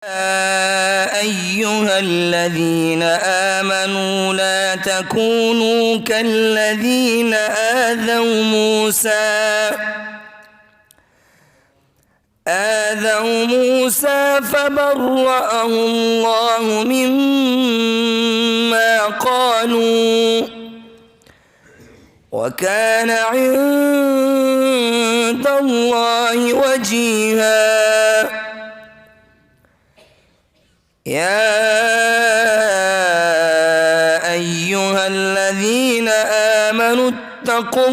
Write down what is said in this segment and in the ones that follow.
أيها الذين آمنوا لا تكونوا كالذين آذوا موسى فبرأه الله مما قالوا وكان عند الله وجيها. يا أيها الذين آمنوا اتقوا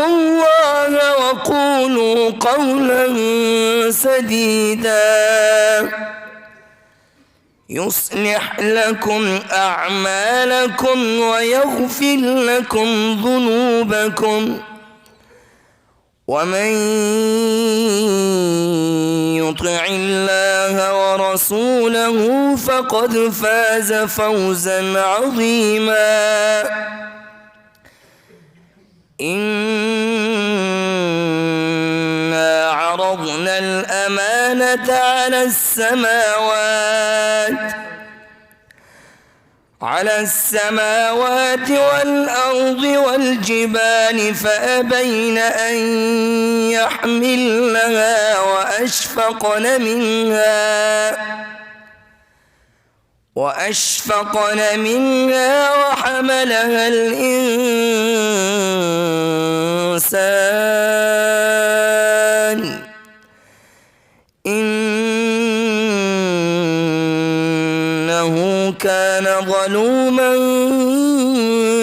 الله وقولوا قولا سديدا يصلح لكم أعمالكم ويغفر لكم ذنوبكم ومن يطع الله ورسوله فقد فاز فوزا عظيما. إنا عرضنا الأمانة على السماوات والأرض والجبال فأبين أن يحملنها وأشفقن منها وحملها الإنسان إنه كان ظلوما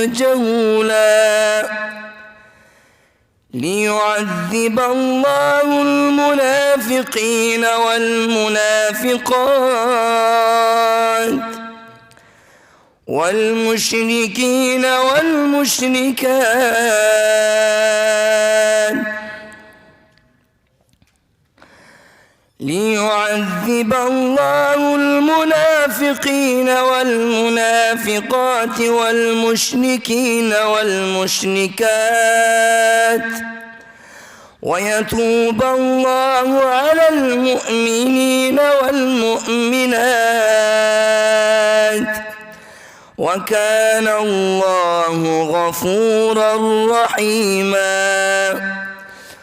جهولا. ليعذب الله المنافقين والمنافقات والمشركين والمشركات ليعذب الله المنافقين والمنافقات والمشركين والمشركات ويتوب الله على المؤمنين والمؤمنات وكان الله غفورا رحيما.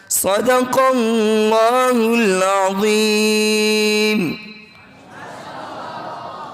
صدق الله العظيم.